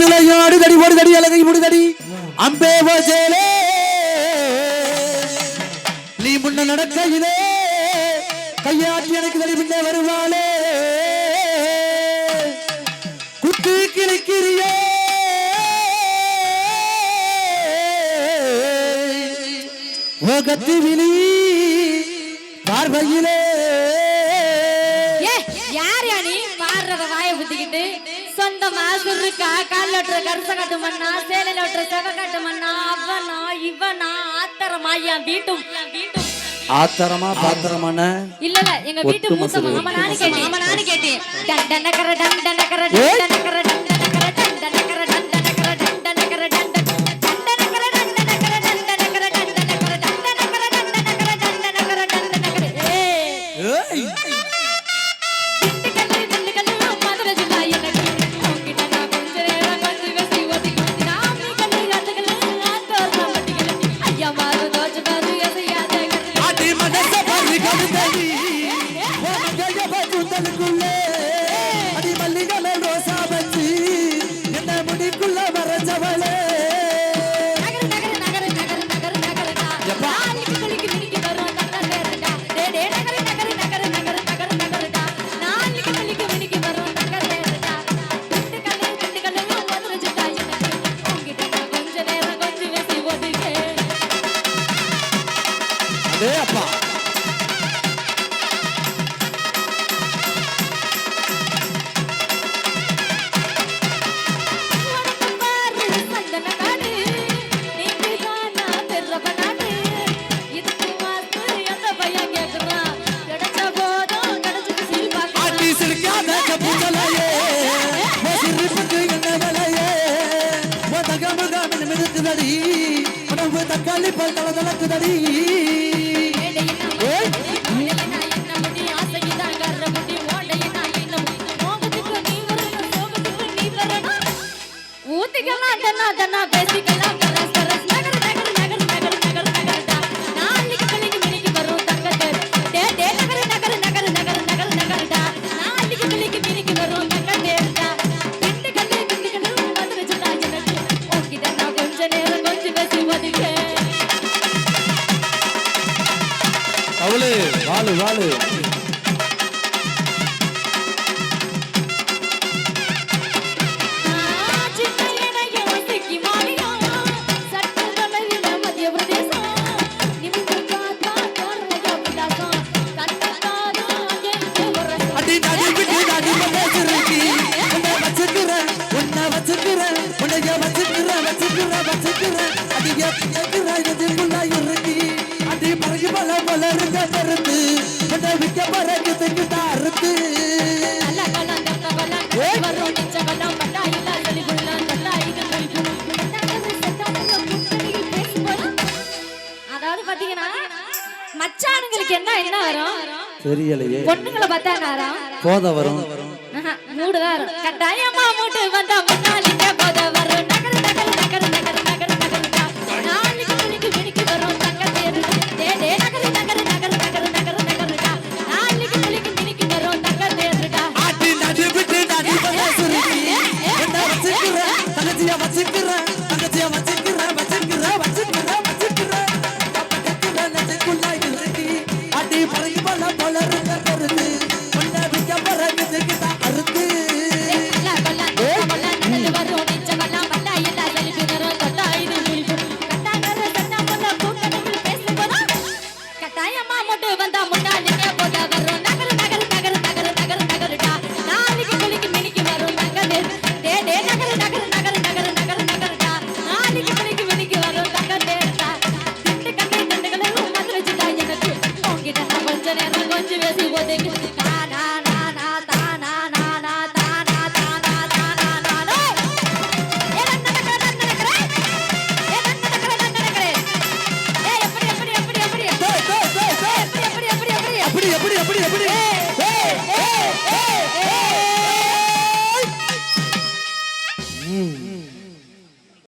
ஆடுதடி ஓடுதடி அழகை முடுதடி அம்பே போச்சேலே நீ முன்ன நடக்கையிலே கையாட்டி எனக்கு தடி முன்னே வருவாளே குத்து கிளிக்கிறியே ஓகத்து விழி பார்வையிலே யார் யானி பாடுறத வாய புத்திக்கிட்டு சொந்த மாசு இருக்கா கால் ஓட்டுற கருச கட்டு மண்ணா சேலையில ஓட்டுற செவ கட்டு மண்ணா அவனா இவனா ஆத்தரமா என் வீட்டும் ஆத்தரமா பாத்திரமான இல்ல இல்ல எங்க வீட்டு மூத்த மாமா நானு கேட்டேன் டண்டனக்கர டண்டனக்கர டண்டனக்கர டண்டனக்கர டண்டனக்கர டண்டனக்கர டண்டனக்கர டண்டனக்கர டண்டனக்கர டண்டனக்கர டண்டனக்கர டண்டனக்கர டண்டனக்கர டண்டனக்கர டண்டனக்கர ஏய் தக்காளி பல் தல தலக்குதடி வாழு வாழு மச்சானுங்களுக்கு என்ன வரும் தெரியலையே பொண்ணுங்களை பார்த்தா போத வரும் மூடு வரும் கட்டாயமா மூடு வந்தா முன்னாலிங்க போத வரும் நகர நகர நகர நகர நகர நகர நாளைக்கு மணிக்கு மணிக்கு வரும் தங்க தேரு டே டே நகர நகர நகர நகர நகர நகர நாளைக்கு மணிக்கு மணிக்கு வரும் தங்க தேருடா ஆட்டி நடி விட்டு நடி பலசுரி என்ன வச்சிக்கிற தங்கச்சியா வச்சிக்கிற தங்கச்சியா வச்சிக்கிற வச்சிக்கிற வச்சிக்கிற வச்சிக்கிற அப்பக்கத்துல நெஞ்சுக்குள்ள இருக்கு ஆட்டி பறி பல பலருங்க கருது உன்னை விக்க பறக்குது கிட்ட அறுத்து எப்படி